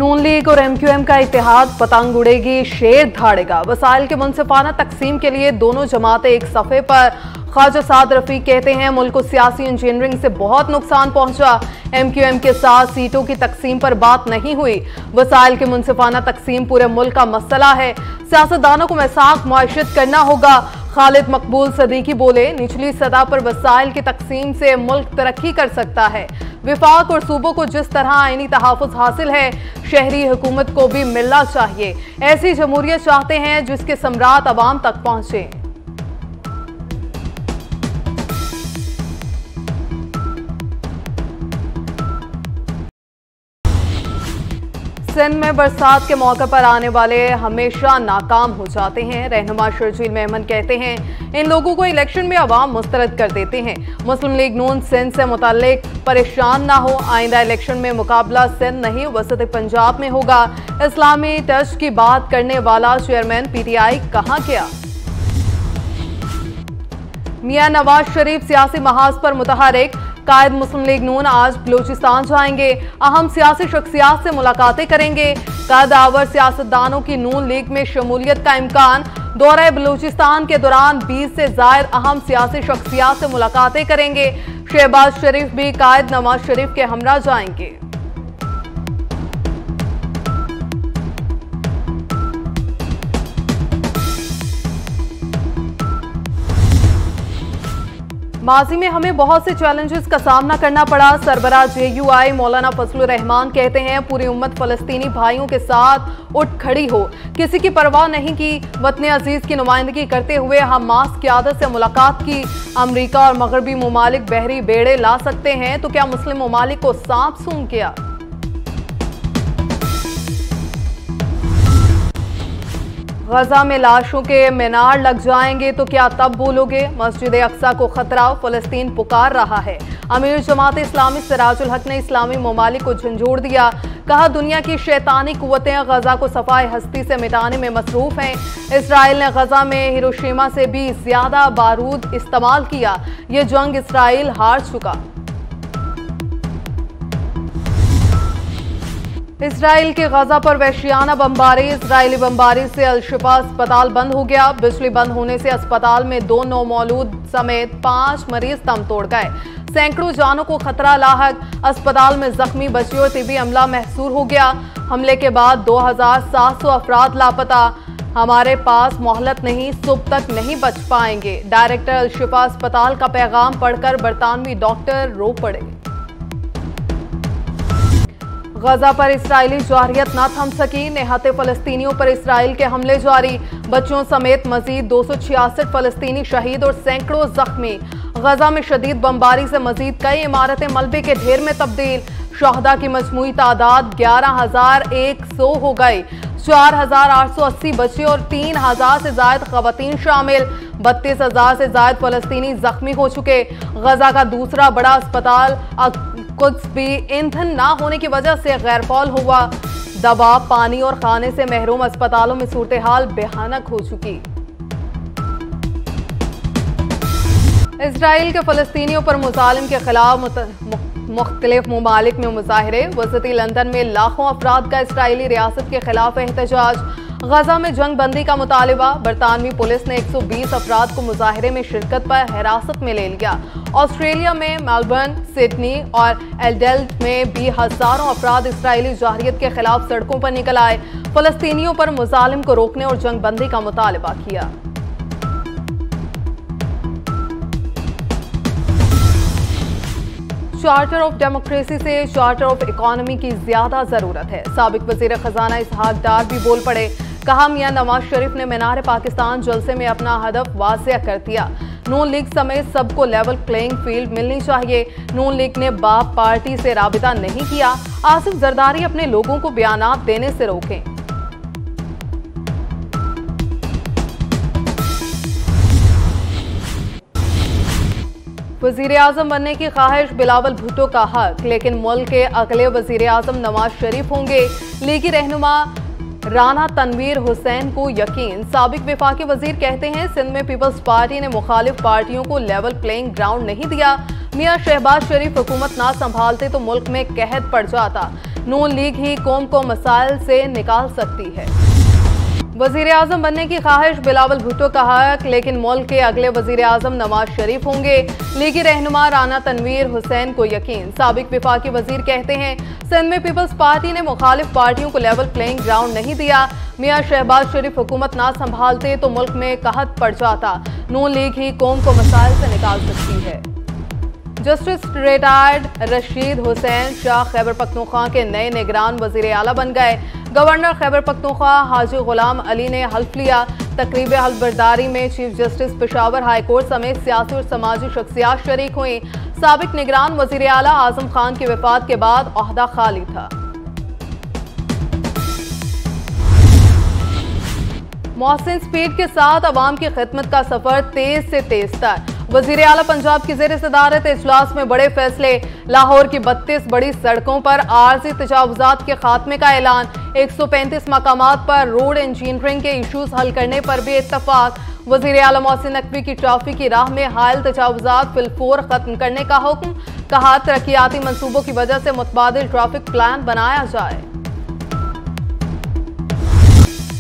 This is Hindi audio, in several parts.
नून लीग और एमक्यूएम का इत्तेहाद, पतंग उड़ेगी शेर धाड़ेगा। वसाइल के मुनसिफाना तकसीम के लिए दोनों जमातें एक सफ़े पर। ख्वाजा साद रफीक कहते हैं मुल्क को सियासी इंजीनियरिंग से बहुत नुकसान पहुंचा। एमक्यूएम के साथ सीटों की तकसीम पर बात नहीं हुई। वसाइल के मुनसिफाना तकसीम पूरे मुल्क का मसला है, सियासतदानों को मैसाक मुआशरत करना होगा। खालिद मकबूल सदीकी बोले, निचली सतह पर वसाइल की तकसीम से मुल्क तरक्की कर सकता है। विफाक और सूबों को जिस तरह आईनी तहफ़्फ़ुज़ हासिल है, शहरी हुकूमत को भी मिलना चाहिए। ऐसी जमहूरियत चाहते हैं जिसके समरात अवाम तक पहुंचे। सिंध में बरसात के मौके पर आने वाले हमेशा नाकाम हो जाते हैं। रहनुमा शर्जील मेमन कहते हैं इन लोगों को इलेक्शन में अवाम मुस्तरद कर देते हैं। मुस्लिम लीग नून सिंध से मुताल्लिक परेशान ना हो, आइंदा इलेक्शन में मुकाबला सिंध नहीं वसत पंजाब में होगा। इस्लामी टच की बात करने वाला चेयरमैन पीटीआई कहां गया? मियां नवाज शरीफ सियासी महाज पर मुतहरिक। कायद मुस्लिम लीग नून आज बलूचिस्तान जाएंगे, अहम सियासी शख्सियात से मुलाकातें करेंगे। कदावर सियासतदानों की नून लीग में शमूलियत का इम्कान। दौरे बलूचिस्तान के दौरान 20 से ज़ायद अहम सियासी शख्सियात से मुलाकातें करेंगे। शहबाज शरीफ भी कायद नवाज शरीफ के हमरा जाएंगे। माजी में हमें बहुत से चैलेंजेस का सामना करना पड़ा। सरबराह JUI मौलाना फजलुर रहमान कहते हैं पूरी उम्मत फलस्तीनी भाइयों के साथ उठ खड़ी हो, किसी की परवाह नहीं की। वतन अजीज की नुमाइंदगी करते हुए हमास क़यादत से मुलाकात की। अमरीका और मगरबी ममालिक बहरी बेड़े ला सकते हैं तो क्या मुस्लिम ममालिक को सांप सूंघ गया? गजा में लाशों के मीनार लग जाएंगे तो क्या तब बोलोगे? मस्जिद अक्सा को खतरा, फलस्तीन पुकार रहा है। अमीर जमात इस्लामी सिराजुल हक ने इस्लामी ममालिक को झंझोड़ दिया। कहा दुनिया की शैतानी कुव्वतें गजा को सफाई हस्ती से मिटाने में मसरूफ हैं। इसराइल ने गजा में हिरोशिमा से भी ज्यादा बारूद इस्तेमाल किया। ये जंग इसराइल हार चुका। इसराइल के गजा पर वहशियाना बमबारी। इसराइली बमबारी से अल-शिफा अस्पताल बंद हो गया। बिजली बंद होने से अस्पताल में 2 नौमौलूद समेत 5 मरीज दम तोड़ गए। सैकड़ों जानों को खतरा लाहक। अस्पताल में जख्मी बच्चे और तिबी अमला महसूर हो गया। हमले के बाद 2700 अफराद लापता। हमारे पास मोहलत नहीं, सुबह तक नहीं बच पाएंगे। डायरेक्टर अल-शिफा अस्पताल का पैगाम पढ़कर बरतानवी डॉक्टर रो पड़े। गजा पर इसराइली जारियत न थम सकी। निहत्ते फलस्तीनियों पर इसराइल के हमले जारी। बच्चों समेत मजीद 266 फलस्तीनी शहीद और सैकड़ों जख्मी। गजा में शदीद बमबारी से मजीद कई इमारतें मलबे के ढेर में तब्दील। शहदा की मजमूई तादाद 11,100 हो गई। 4,880 बच्चे और 3,000 से ज्यादा खवातीन शामिल। 32,000 से ज्यादा फलस्तीनी जख्मी हो चुके। गजा का दूसरा बड़ा अस्पताल कुछ भी ईंधन ना होने की वजह से गैरफाल हुआ। दवा, पानी और खाने से महरूम अस्पतालों में सूरत हाल भयानक हो चुकी। इसराइल के फलस्तीनियों पर मुजालिम के खिलाफ मुख्तलिफ ममालिक में मुजाहरे। वसती लंदन में लाखों अफराद का इसराइली रियासत के खिलाफ एहतजाज। गजा में जंग बंदी का मुतालिबा। बरतानवी पुलिस ने 120 अफराद को मुजाहरे में शिरकत पर हिरासत में ले लिया। ऑस्ट्रेलिया में मेलबर्न, सिडनी और एडेलेड में भी हजारों अफराद इसराइली जारियत के खिलाफ सड़कों पर निकल आए। फलस्तीनियों पर मुजालिम को रोकने और जंग बंदी का मुतालिबा किया। चार्टर ऑफ डेमोक्रेसी से चार्टर ऑफ इकोनॉमी की ज्यादा जरूरत है। साबिक वजीर खजाना इसहाक डार भी बोल पड़े। कहा मियां नवाज शरीफ ने मीनार पाकिस्तान जलसे में अपना हदफ वाज़ेह कर दिया। नून लीग समेत सबको लेवल प्लेइंग फील्ड मिलनी चाहिए। नून लीग ने बाप पार्टी से राबिता नहीं किया। आसिफ जरदारी अपने लोगों को बयानात देने से रोकें। वजीर आजम बनने की ख्वाहिश बिलावल भुट्टो का हक, लेकिन मुल्क के अगले वजीर आजम नवाज शरीफ होंगे। लीगी रहनुमा राना तनवीर हुसैन को यकीन। साबिक वफाकी वजीर कहते हैं सिंध में पीपल्स पार्टी ने मुखालिफ पार्टियों को लेवल प्लेइंग ग्राउंड नहीं दिया। मियां शहबाज शरीफ हुकूमत ना संभालते तो मुल्क में कहत पड़ जाता। नून लीग ही कौम को मसाइल से निकाल सकती है। वजीर आजम बनने की ख्वाहिश बिलावल भुट्टो का हक, लेकिन मुल्क के अगले वजीर आजम नवाज शरीफ होंगे। लीगी रहनुमा राना तनवीर हुसैन को यकीन। साबिक विफाकी वजीर कहते हैं सिंध में पीपल्स पार्टी ने मुखालिफ पार्टियों को लेवल प्लेइंग ग्राउंड नहीं दिया। मियां शहबाज शरीफ हुकूमत ना संभालते तो मुल्क में कहत पड़ जाता। नून लीग ही कौम को मसाइल से निकाल सकती है। जस्टिस रिटायर्ड रशीद हुसैन शाह खैबर पख्तूनख्वा के नए निगरान वजीर आला बन गए। गवर्नर खैबर पख्तूनख्वा हाजी गुलाम अली ने हल्फ लिया। तकरीब हल्फबरदारी में chief justice Peshawar high court समेत सियासी और समाजी शख्सियात शरीक हुई। साबिक निगरान वजीर आला आजम खान की वफात के बाद ओहदा खाली था। मोहसिन स्पीड के साथ अवाम की खिदमत का सफर तेज से तेज तर। वजीर आला पंजाब की ज़ेर सदारत इजलास में बड़े फैसले। लाहौर की 32 बड़ी सड़कों पर आर्जी तजावुजात के खात्मे का ऐलान। 135 मकामात पर रोड इंजीनियरिंग के इशूज हल करने पर भी इत्तफाक। वजीर आला मोहसिन नकवी की ट्रैफिक की राह में हायल तजावुजात फिलफौर खत्म करने का हुक्म। कहा तरक्याती मंसूबों की वजह से मुतबादिल ट्रैफिक प्लान बनाया जाए।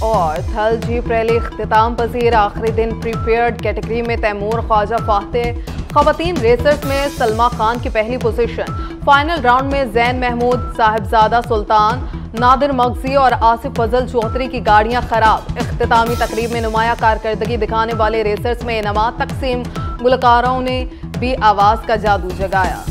और थल जीप रैली इख्तिताम पजीर। आखिरी दिन प्रीपेयर्ड कैटेगरी में तैमूर ख्वाजा फातेह। खवातीन रेसर्स में सलमा खान की पहली पोजीशन। फाइनल राउंड में जैन महमूद, साहिबजादा सुल्तान, नादिर मगजी और आसिफ फजल चौधरी की गाड़ियां खराब। इख्तितामी तकरीब में नुमाया कारकर्दगी दिखाने वाले रेसर्स में इनामात तकसीम। गुलकारों ने भी आवाज का जादू जगाया।